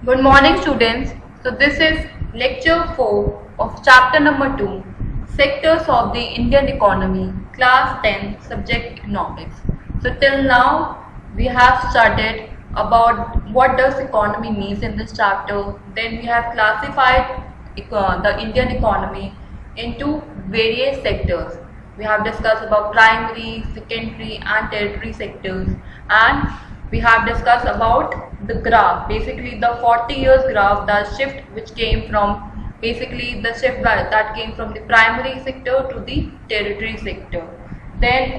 Good morning, students. So this is lecture 4 of chapter number 2, sectors of the Indian economy, class 10, subject economics. So till now we have studied about what does economy means in this chapter. Then we have classified the Indian economy into various sectors. We have discussed about primary, secondary and tertiary sectors, and we have discussed about the graph, basically the 40 years graph, the shift which came from that came from the primary sector to the tertiary sector. Then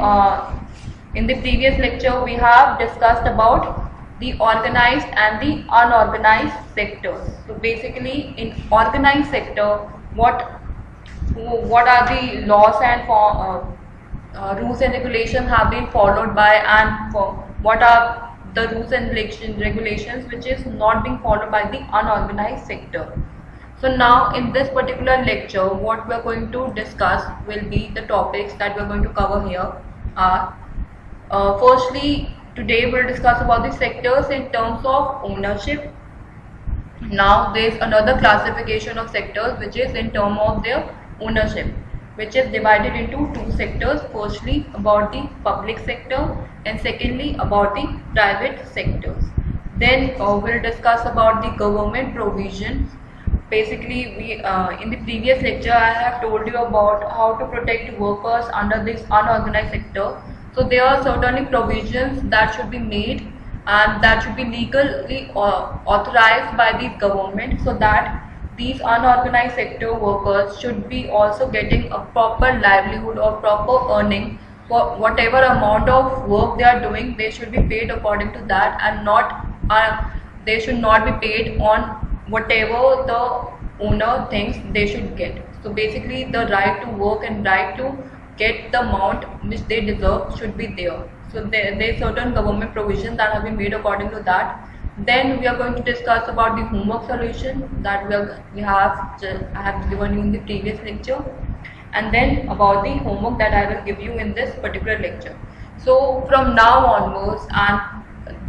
in the previous lecture we have discussed about the organized and the unorganized sectors. So basically in organized sector, what are the laws and rules and regulations have been followed by, and for what are the rules and regulations which is not being followed by the unorganized sector. So now in this particular lecture what we are going to discuss will be the topics that we are going to cover here are firstly, today we'll discuss about the sectors in terms of ownership. Now there is another classification of sectors which is in terms of their ownership, which is divided into two sectors. Firstly about the public sector and secondly about the private sectors. Then we'll discuss about the government provisions. Basically we in the previous lecture I have told you about how to protect workers under this unorganized sector. So there are certainly provisions that should be made and that should be legally authorized by the government, so that these unorganized sector workers should be also getting a proper livelihood or proper earning for whatever amount of work they are doing. They should be paid according to that, and not they should not be paid on whatever the owner thinks they should get. So basically the right to work and right to get the amount which they deserve should be there. So there are certain government provisions that have been made according to that. Then we are going to discuss about the homework solution that I have given you in the previous lecture, and then about the homework that I will give you in this particular lecture. So from now onwards, and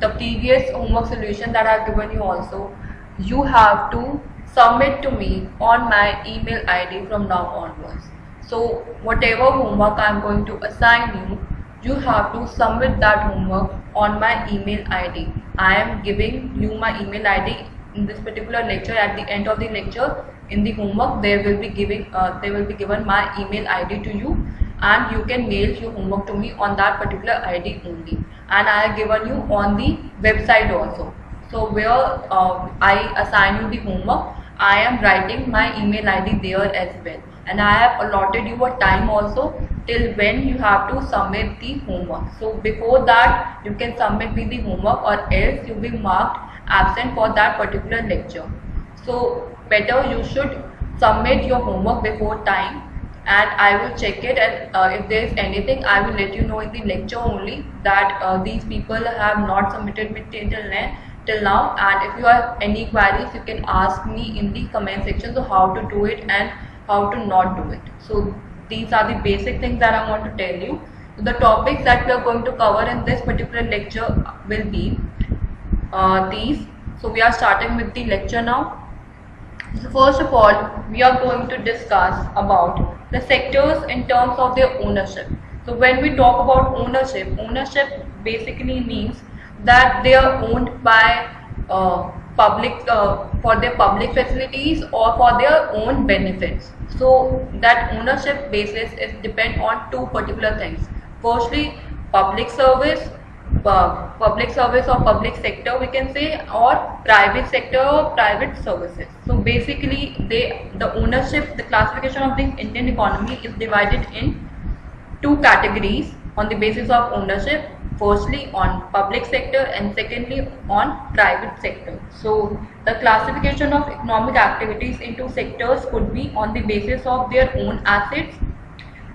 the previous homework solution that I have given you also, you have to submit to me on my email ID from now onwards. So whatever homework I am going to assign you, you have to submit that homework on my email ID. I am giving you my email ID in this particular lecture. At the end of the lecture, in the homework, they will be given my email ID to you, and you can mail your homework to me on that particular ID only. And I have given you on the website also. So where I assign you the homework, I am writing my email ID there as well, and I have allotted you a time also till when you have to submit the homework. So before that you can submit me the homework, or else you will be marked absent for that particular lecture. So better you should submit your homework before time, and I will check it, and if there is anything I will let you know in the lecture only that these people have not submitted till now. And if you have any queries, you can ask me in the comment section, so how to do it and how to not do it. So these are the basic things that I want to tell you. So the topics that we are going to cover in this particular lecture will be these. So we are starting with the lecture now. So first of all, we are going to discuss about the sectors in terms of their ownership. So when we talk about ownership basically means that they are owned by public for their public facilities or for their own benefits. So that ownership basis is depend on two particular things. Firstly, public service or public sector we can say, or private sector or private services. So basically the ownership, the classification of the Indian economy is divided in two categories on the basis of ownership. Firstly on public sector and secondly on private sector. So the classification of economic activities into sectors could be on the basis of their own assets,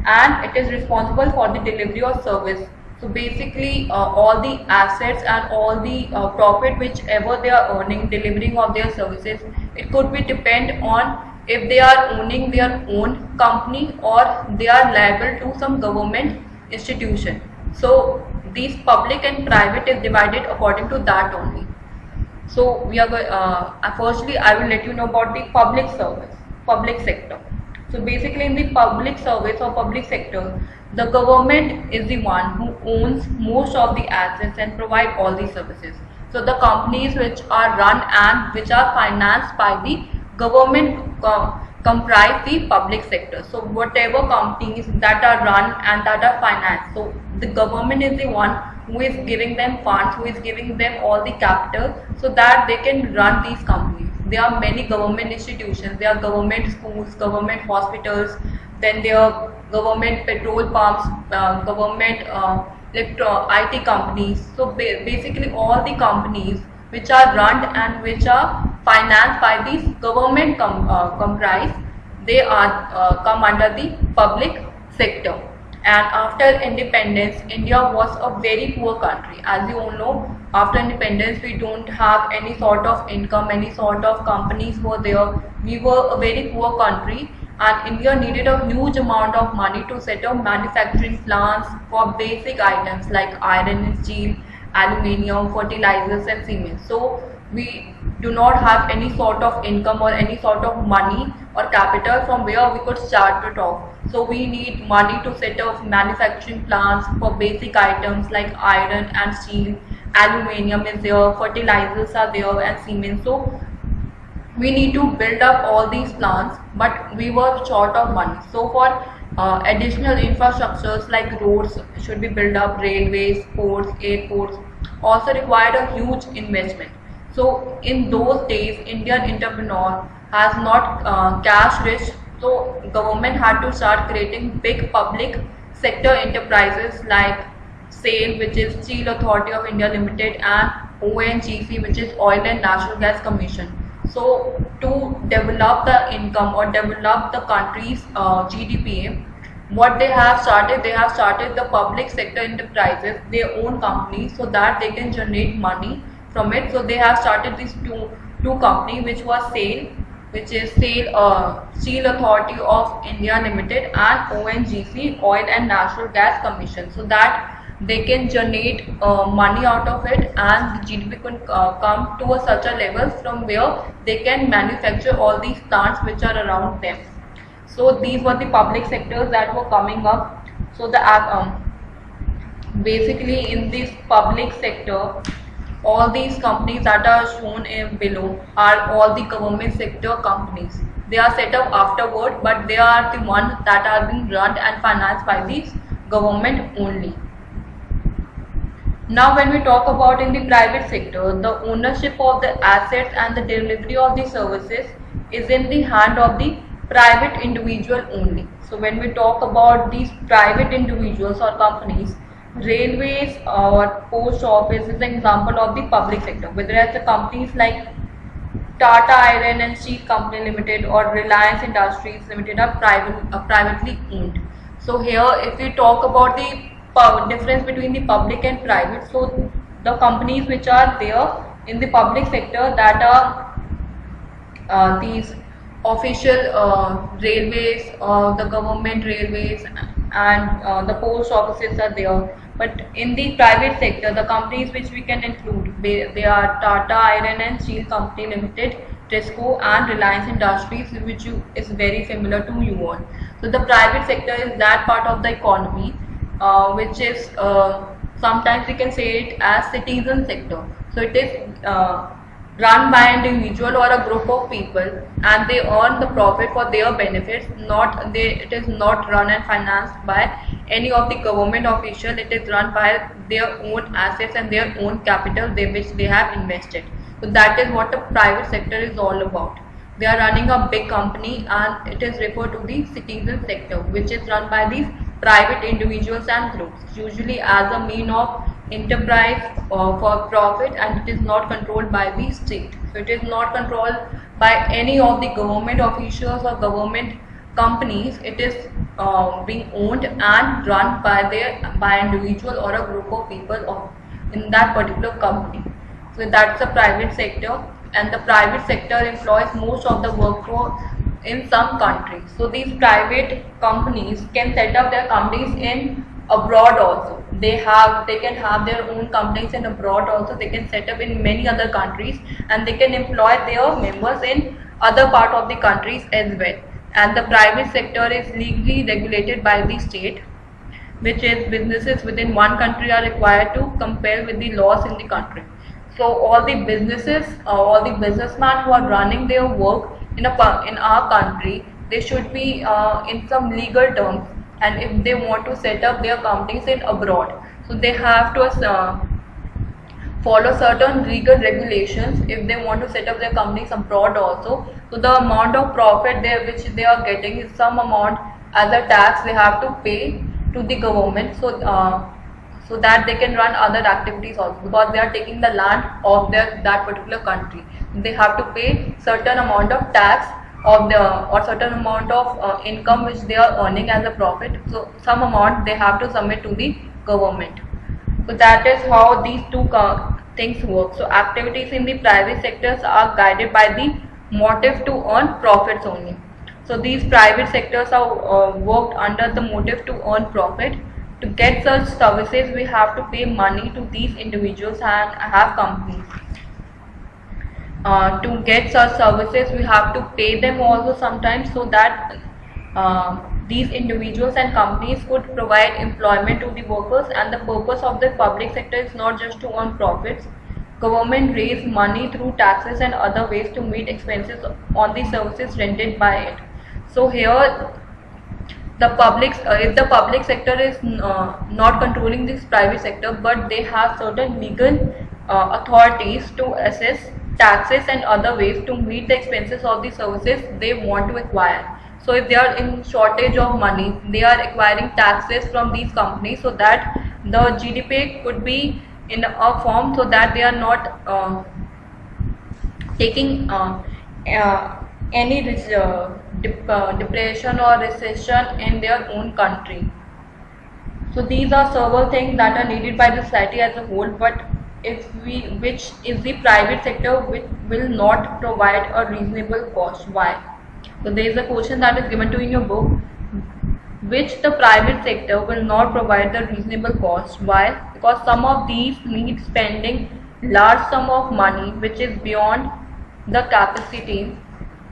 and it is responsible for the delivery of service. So basically all the assets and all the profit whichever they are earning delivering of their services, it could be depend on if they are owning their own company or they are liable to some government institution. So these public and private is divided according to that only. So we are firstly I will let you know about the public sector. So basically in the public service or public sector, the government is the one who owns most of the assets and provide all the services. So the companies which are run and which are financed by the government comprise the public sector. So whatever companies that are run and that are financed, so the government is the one who is giving them funds, who is giving them all the capital so that they can run these companies. There are many government institutions, there are government schools, government hospitals, then there are government petrol pumps, government IT companies. So basically all the companies which are run and which are financed by these government comprise, they are come under the public sector. And after independence, India was a very poor country. As you all know, after independence we don't have any sort of income, any sort of companies were there. We were a very poor country, and India needed a huge amount of money to set up manufacturing plants for basic items like iron and steel, aluminium, fertilizers and cement. So we do not have any sort of income or any sort of money or capital from where we could start it off. So we need money to set up manufacturing plants for basic items like iron and steel, aluminium is there, fertilizers are there and cement. So we need to build up all these plants, but we were short of money. So for additional infrastructures like roads should be built up, railways, ports, airports also required a huge investment. So in those days Indian entrepreneur has not cash rich, so government had to start creating big public sector enterprises like SAIL, which is Steel Authority of India Limited, and ONGC, which is Oil and Natural Gas Commission. So to develop the income or develop the country's GDP, what they have started the public sector enterprises, their own companies, so that they can generate money from it. So they have started these two companies, which was SAIL, which is SAIL Steel Authority of India Limited, and ONGC, Oil and Natural Gas Commission, so that they can generate money out of it, and the GDP can come to such a level from where they can manufacture all these plants which are around them. So these were the public sectors that were coming up. So the basically in this public sector, all these companies that are shown in below are all the government sector companies. They are set up afterward, but they are the ones that are being run and financed by the government only. Now when we talk about in the private sector, the ownership of the assets and the delivery of the services is in the hand of the private individual only. So when we talk about these private individuals or companies, railways or post office is an example of the public sector, whereas the companies like Tata Iron and Steel Company Limited or Reliance Industries Limited are privately owned. So here if we talk about the difference between the public and private, so the companies which are there in the public sector, that are these official railways, the government railways, and the post offices are there. But in the private sector, the companies which we can include, they are Tata Iron and Steel Company Limited, Tesco and Reliance Industries, which is very similar to you all. So the private sector is that part of the economy which is sometimes we can say it as citizen sector. So it is run by an individual or a group of people, and they earn the profit for their benefits. It is not run and financed by any of the government official. It is run by their own assets and their own capital which they have invested. So that is what the private sector is all about. They are running a big company, and it is referred to the citizen sector, which is run by these private individuals and groups, usually as a mean of enterprise for profit, and it is not controlled by the state. So it is not controlled by any of the government officials or government companies. It is being owned and run by individual or a group of people in that particular company. So that's the private sector, and the private sector employs most of the workforce in some countries. So these private companies can set up their companies in abroad also. They can have their own companies in abroad also. They can set up in many other countries, and they can employ their members in other part of the countries as well. And the private sector is legally regulated by the state, which is businesses within one country are required to comply with the laws in the country. So all the businesses, all the businessmen who are running their work in our country, they should be in some legal terms. And if they want to set up their companies in abroad, so they have to follow certain legal regulations if they want to set up their companies abroad also. So the amount of profit which they are getting is some amount as a tax they have to pay to the government, so that they can run other activities also, because they are taking the land of that particular country. They have to pay certain amount of tax of or certain amount of income which they are earning as a profit. So some amount they have to submit to the government. So that is how these two things work. So activities in the private sectors are guided by the motive to earn profits only. So these private sectors are worked under the motive to earn profit. To get such services, we have to pay money to these individuals and have companies. To get such services, we have to pay them also sometimes, so that these individuals and companies could provide employment to the workers. And the purpose of the public sector is not just to earn profits. Government raise money through taxes and other ways to meet expenses on the services rendered by it. So here the if the public sector is not controlling this private sector, but they have certain legal authorities to assess taxes and other ways to meet the expenses of the services they want to acquire. So if they are in shortage of money, they are acquiring taxes from these companies, so that the GDP could be in a form so that they are not taking any depression or recession in their own country. So these are several things that are needed by the society as a whole, but which is the private sector which will not provide a reasonable cost. Why? So there is a question that is given to in your book, which the private sector will not provide the reasonable cost. Why? Because some of these need spending large sum of money which is beyond the capacity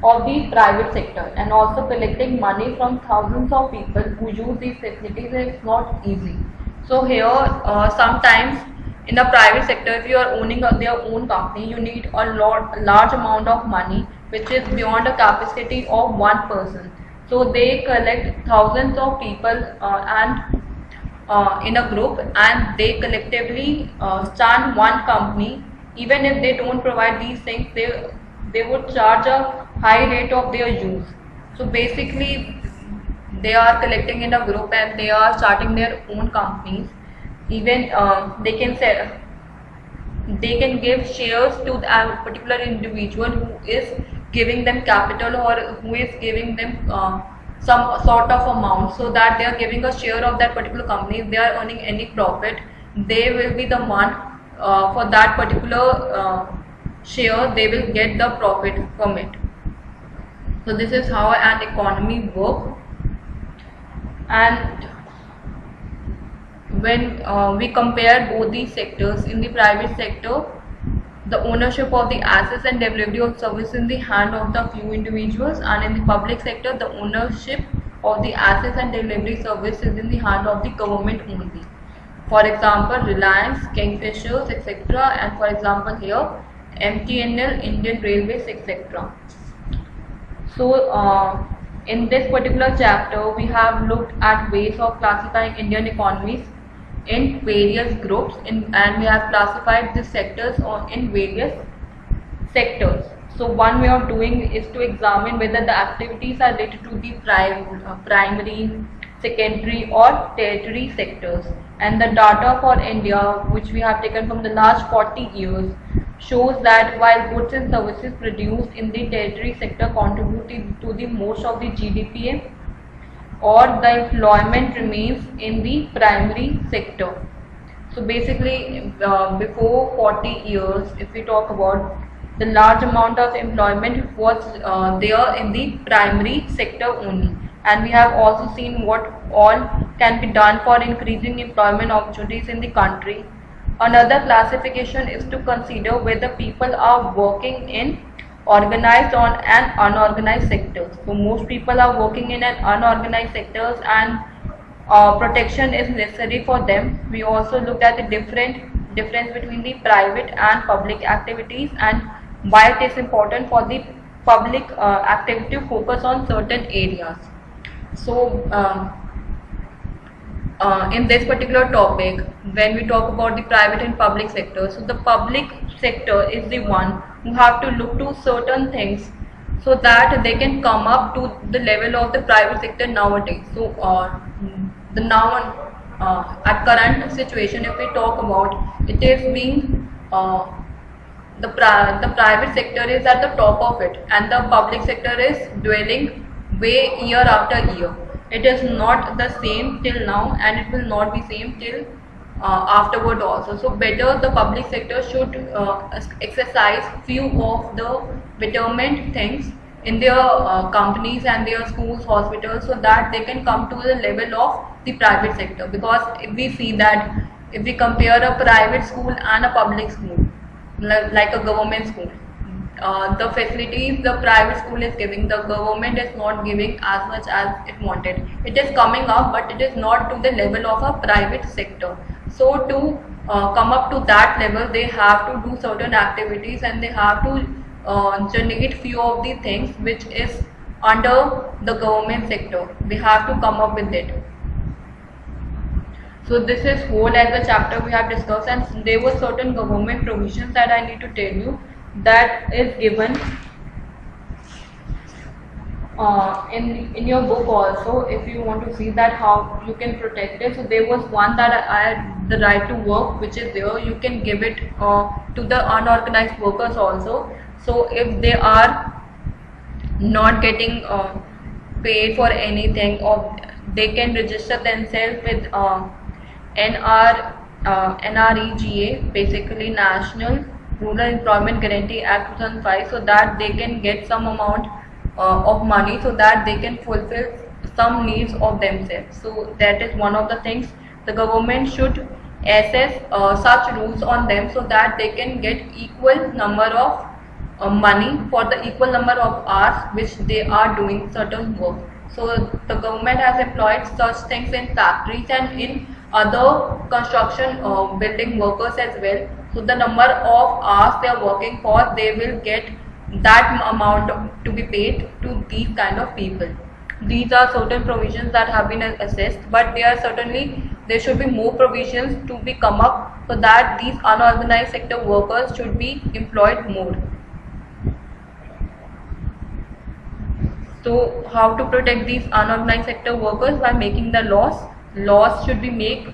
of the private sector, and also collecting money from thousands of people who use these facilities is not easy. So here sometimes in the private sector, if you are owning their own company, you need a large amount of money which is beyond the capacity of one person. So they collect thousands of people and in a group, and they collectively start one company. Even if they don't provide these things, they would charge a high rate of their use. So basically they are collecting in a group and they are starting their own companies. Even they can give shares to a particular individual who is giving them capital, or who is giving them some sort of amount, so that they are giving a share of that particular company. If they are earning any profit, they will be the one for that particular share, they will get the profit from it. So this is how an economy works. And when we compare both these sectors, in the private sector, the ownership of the assets and delivery of service in the hand of the few individuals, and in the public sector, the ownership of the assets and delivery service is in the hand of the government only. For example, Reliance, Kingfishers, etc. And for example here, MTNL, Indian Railways, etc. So in this particular chapter, we have looked at ways of classifying Indian economies in various groups, and we have classified the sectors in various sectors. So one way of doing is to examine whether the activities are related to the primary, secondary or tertiary sectors. And the data for India, which we have taken from the last 40 years, shows that while goods and services produced in the tertiary sector contributed to the most of the GDP, or the employment remains in the primary sector. So basically before 40 years, if we talk about, the large amount of employment was there in the primary sector only. And we have also seen what all can be done for increasing employment opportunities in the country. Another classification is to consider whether people are working in organized or an unorganized sectors. So most people are working in an unorganized sectors, and protection is necessary for them. We also looked at the difference between the private and public activities, and why it is important for the public activity to focus on certain areas. So in this particular topic, when we talk about the private and public sector, so the public sector is the one who have to look to certain things so that they can come up to the level of the private sector nowadays. So the now at current situation, if we talk about, it is being the private sector is at the top of it, and the public sector is dwelling way year after year. It is not the same till now, and it will not be same till afterward also. So better the public sector should exercise few of the betterment things in their companies and their schools, hospitals, so that they can come to the level of the private sector. Because if we see that, if we compare a private school and a public school, like a government school, the facilities the private school is giving, the government is not giving as much as it wanted. It is coming up, but it is not to the level of a private sector. So to come up to that level, they have to do certain activities, and they have to generate few of the things which is under the government sector. They have to come up with it. So this is whole as the chapter we have discussed, and there were certain government provisions that I need to tell you that is given in your book also, if you want to see that how you can protect it. So there was one that I had the right to work, which is there. You can give it to the unorganized workers also. So if they are not getting paid for anything, or they can register themselves with NREGA, basically National Rural Employment Guarantee Act 2005, so that they can get some amount of money, so that they can fulfill some needs of themselves. So that is one of the things the government should assess such rules on them, so that they can get equal number of money for the equal number of hours which they are doing certain work. So the government has employed such things in factories and in other construction building workers as well. So the number of hours they are working for, they will get that amount to be paid to these kind of people. These are certain provisions that have been assessed, but there should be more provisions to be come up, so that these unorganized sector workers should be employed more. So how to protect these unorganized sector workers? By making the laws. Laws should be made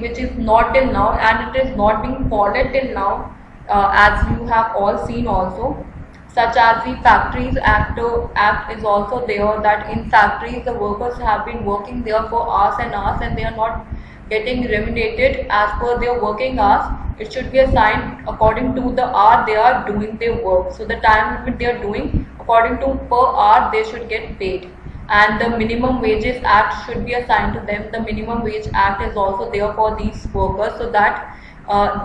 which is not till now, and it is not being followed till now, as you have all seen also, such as the Factories Act is also there, that in factories the workers have been working there for hours and hours, and they are not getting remunerated as per their working hours. It should be assigned according to the hour they are doing their work. So the time limit they are doing, according to per hour they should get paid. And the Minimum Wages Act should be assigned to them. The Minimum Wage Act is also there for these workers, so that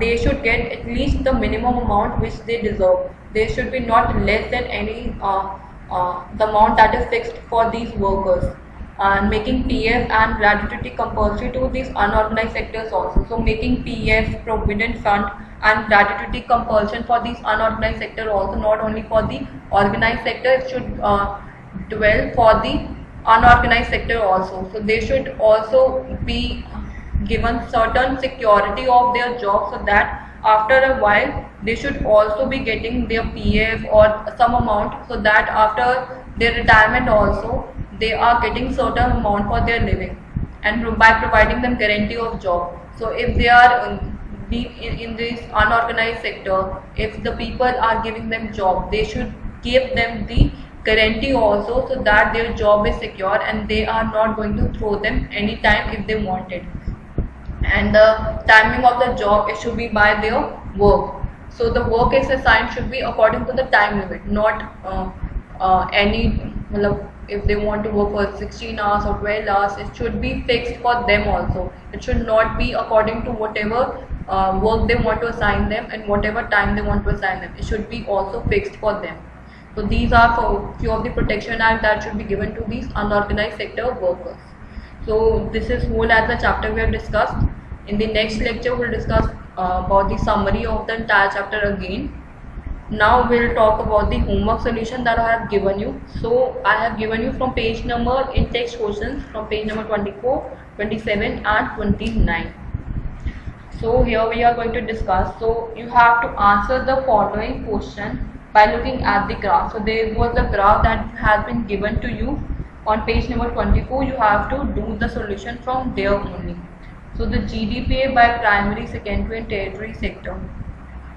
they should get at least the minimum amount which they deserve. They should be not less than any the amount that is fixed for these workers. And making PF and gratuity compulsory to these unorganized sectors also. So making PF, Provident Fund and gratuity compulsion for these unorganized sector also, not only for the organized sector, it should dwell for the unorganized sector also. So they should also be given certain security of their job, so that after a while they should also be getting their PF or some amount, so that after their retirement also they are getting certain amount for their living, and by providing them guarantee of job. So if they are in this unorganized sector, if the people are giving them job, they should give them the guarantee also, so that their job is secure and they are not going to throw them anytime if they want it. And the timing of the job, it should be by their work. So the work is assigned should be according to the time limit, not any if they want to work for 16 hours or 12 hours, it should be fixed for them also. It should not be according to whatever work they want to assign them and whatever time they want to assign them. It should be also fixed for them. So these are few of the protection act that should be given to these unorganized sector workers. So this is whole as the chapter we have discussed. In the next lecture we'll discuss about the summary of the entire chapter again. Now we'll talk about the homework solution that I have given you. So I have given you from page number in text questions from page number 24, 27 and 29. So here we are going to discuss. So you have to answer the following question by looking at the graph. So there was a graph that has been given to you on page number 24. You have to do the solution from there only. So the GDPA by primary, secondary and tertiary sector,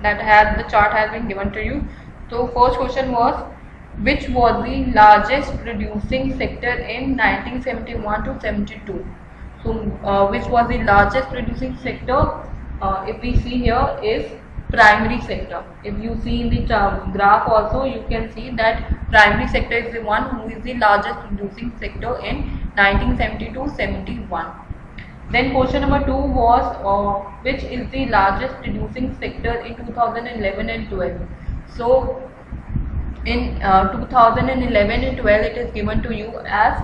that has the chart has been given to you. So first question was, which was the largest producing sector in 1971 to 72? So which was the largest producing sector? If we see here is primary sector. If you see in the graph also, you can see that primary sector is the one who is the largest producing sector in 1972-71. Then question number 2 was which is the largest producing sector in 2011 and 12. So in 2011 and 12 it is given to you as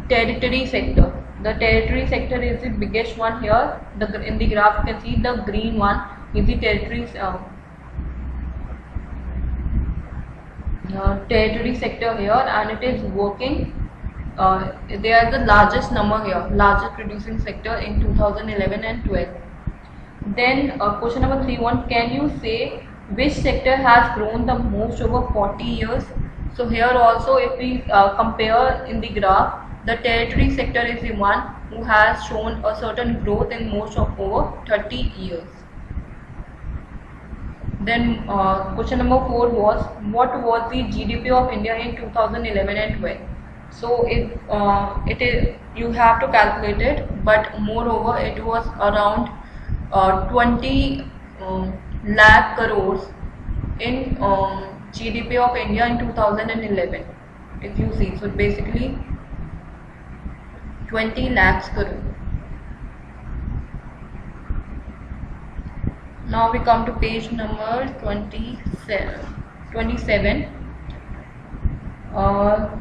territory sector. The territory sector is the biggest one here. In the graph you can see the green one is the territory sector here, and it is working. They are the largest number here, largest producing sector in 2011 and 12. Then question number 3 can you say which sector has grown the most over 40 years? So here also if we compare in the graph, the territory sector is the one who has shown a certain growth in most of over 30 years. Then question number 4 was, what was the GDP of India in 2011 and 12? So if it is, you have to calculate it, but moreover it was around 20 lakh crores in GDP of India in 2011. If you see, so basically 20 lakhs crore. Now we come to page number 27.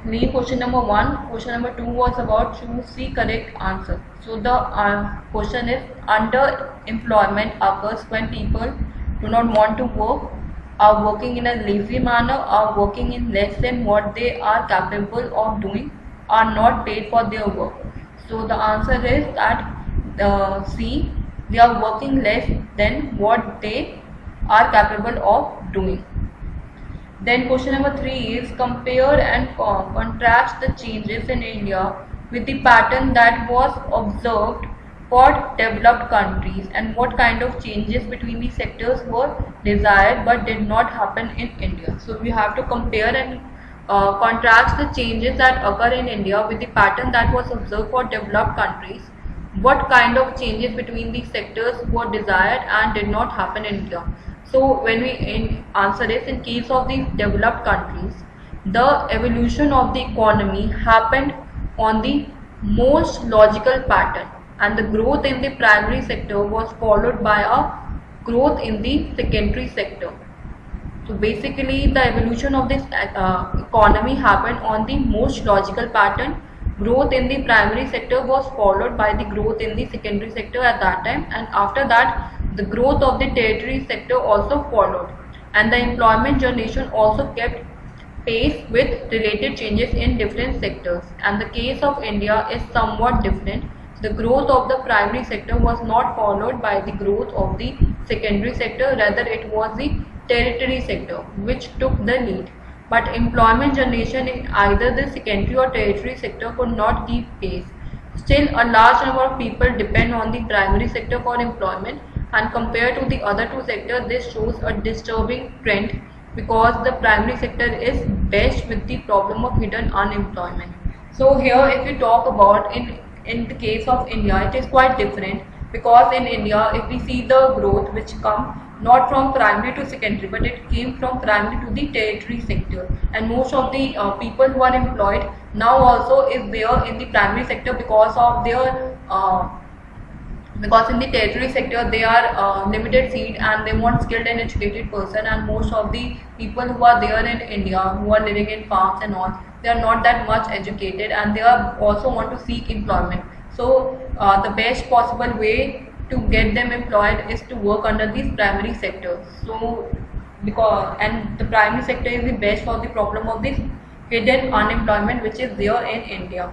Leave question number 1. Question number 2 was about choose the correct answer. So the question is, underemployment occurs when people do not want to work, are working in a lazy manner, are working in less than what they are capable of doing, are not paid for their work. So the answer is that C, they are working less than what they are capable of doing. Then question number 3 is, compare and contrast the changes in India with the pattern that was observed for developed countries, and what kind of changes between the sectors were desired but did not happen in India. So we have to compare and contrast the changes that occur in India with the pattern that was observed for developed countries. What kind of changes between these sectors were desired and did not happen in India? So when we answer this, in case of the developed countries, the evolution of the economy happened on the most logical pattern, and the growth in the primary sector was followed by a growth in the secondary sector. So basically the evolution of this economy happened on the most logical pattern. Growth in the primary sector was followed by the growth in the secondary sector at that time, and after that the growth of the tertiary sector also followed, and the employment generation also kept pace with related changes in different sectors. And the case of India is somewhat different. The growth of the primary sector was not followed by the growth of the secondary sector, rather it was the tertiary sector which took the lead. But employment generation in either the secondary or tertiary sector could not keep pace. Still, a large number of people depend on the primary sector for employment, and compared to the other two sectors, this shows a disturbing trend, because the primary sector is best with the problem of hidden unemployment. So here if we talk about in the case of India, it is quite different, because in India if we see the growth which come not from primary to secondary, but it came from primary to the tertiary sector. And most of the people who are employed now also is there in the primary sector because of their because in the tertiary sector they are limited seat and they want skilled and educated person, and most of the people who are there in India who are living in farms and all, they are not that much educated and they are also want to seek employment. So the best possible way to get them employed is to work under these primary sectors. So because and the primary sector is the best for the problem of this hidden unemployment which is there in India.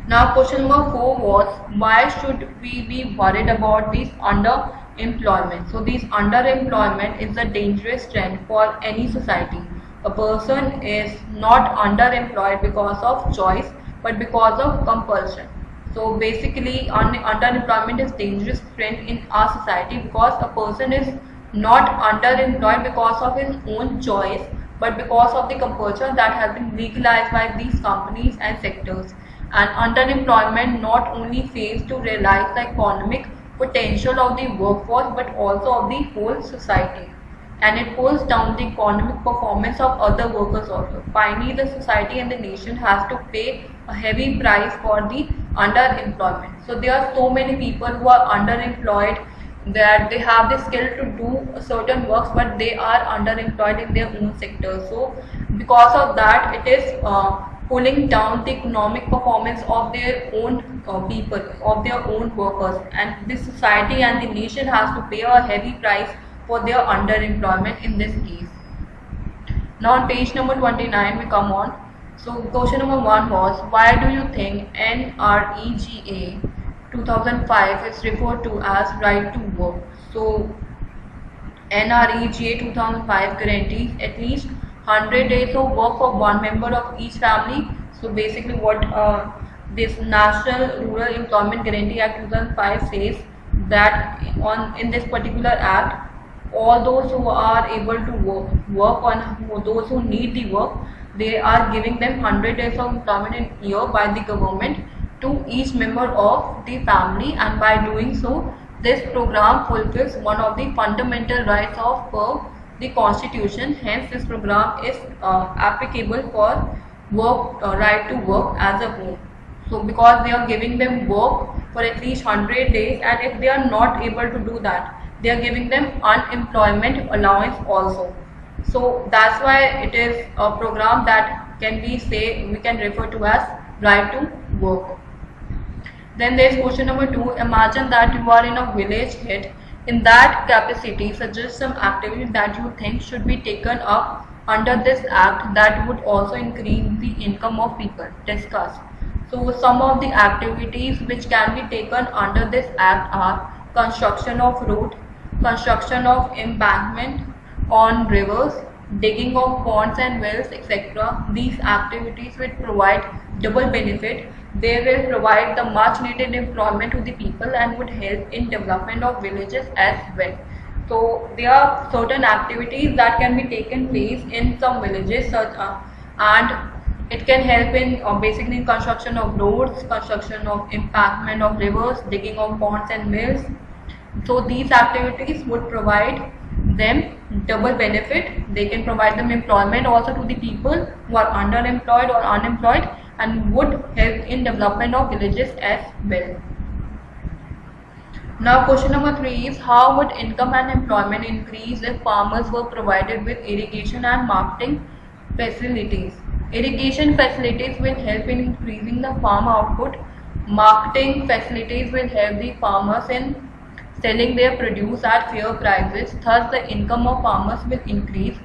Now question number 4 was, why should we be worried about this underemployment? So this underemployment is a dangerous trend for any society. A person is not underemployed because of choice but because of compulsion. So basically underemployment is dangerous trend in our society because a person is not underemployed because of his own choice but because of the compulsion that has been legalized by these companies and sectors. And underemployment not only fails to realize the economic potential of the workforce but also of the whole society, and it pulls down the economic performance of other workers also. Finally, the society and the nation has to pay a heavy price for the underemployment. So there are so many people who are underemployed that they have the skill to do certain works but they are underemployed in their own sector. So because of that, it is pulling down the economic performance of their own people, of their own workers, and this society and the nation has to pay a heavy price for their underemployment in this case. Now on page number 29 we come on. So question number 1 was, why do you think NREGA 2005 is referred to as right to work? So NREGA 2005 guarantees at least 100 days of work for one member of each family. So basically what this National Rural Employment Guarantee Act 2005 says, that in this particular act, all those who are able to work on those who need the work, they are giving them 100 days of employment in a year by the government to each member of the family, and by doing so this program fulfills one of the fundamental rights of the constitution. Hence this program is applicable for work right to work as a whole. So because they are giving them work for at least 100 days, and if they are not able to do that, they are giving them unemployment allowance also. So that's why it is a program that we can refer to as right to work. Then there is question number 2. Imagine that you are in a village head. In that capacity, suggest some activities that you think should be taken up under this act that would also increase the income of people. Discuss. So some of the activities which can be taken under this act are construction of road, construction of embankment on rivers, digging of ponds and wells, etc. These activities will provide double benefit. They will provide the much needed employment to the people and would help in development of villages as well. So there are certain activities that can be taken place in some villages, and it can help in basically construction of roads, construction of embankment of rivers, digging of ponds and mills. So these activities would provide them double benefit. They can provide them employment also to the people who are underemployed or unemployed, and would help in development of villages as well. Now question number 3 is, how would income and employment increase if farmers were provided with irrigation and marketing facilities? Irrigation facilities will help in increasing the farm output. Marketing facilities will help the farmers in selling their produce at fair prices. Thus the income of farmers will increase.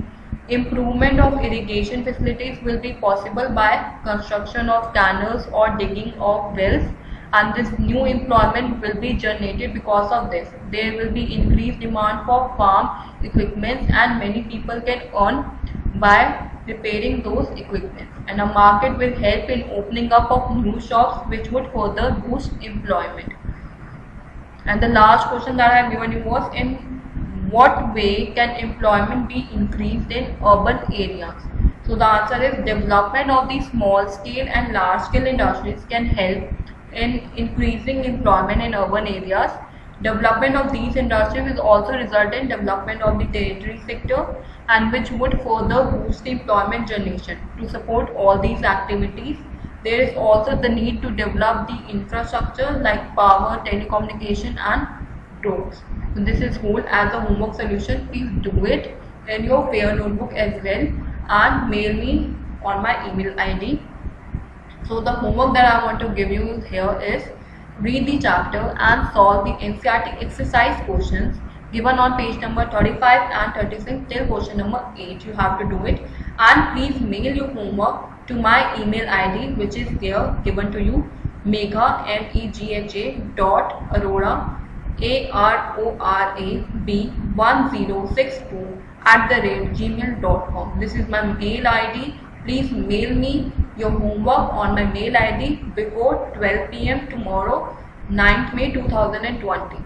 Improvement of irrigation facilities will be possible by construction of canals or digging of wells, and this new employment will be generated because of this. There will be increased demand for farm equipment, and many people can earn by repairing those equipment, and a market will help in opening up of new shops which would further boost employment. And the last question that I have given you was, in what way can employment be increased in urban areas? So the answer is, development of the small scale and large scale industries can help in increasing employment in urban areas. Development of these industries will also result in development of the tertiary sector, and which would further boost the employment generation. To support all these activities, there is also the need to develop the infrastructure like power, telecommunication and roads. So this is whole as a homework solution. Please do it in your fair notebook as well and mail me on my email ID. So the homework that I want to give you here is read the chapter and solve the NCERT exercise questions given on page number 35 and 36 till question number 8. You have to do it, and please mail your homework to my email ID, which is there given to you, Megha MEGHA dot Arora ARORAB1062@gmail.com. This is my mail ID. Please mail me your homework on my mail ID before 12 p.m. tomorrow, 9th May 2020.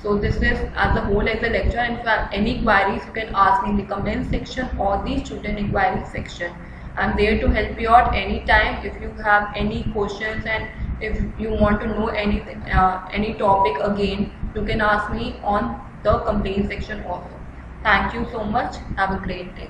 So this is as a whole as a lecture, and if you have any queries you can ask me in the comment section or the student inquiry section. I'm there to help you out anytime if you have any questions, and if you want to know anything, any topic again, you can ask me on the complaint section also. Thank you so much. Have a great day.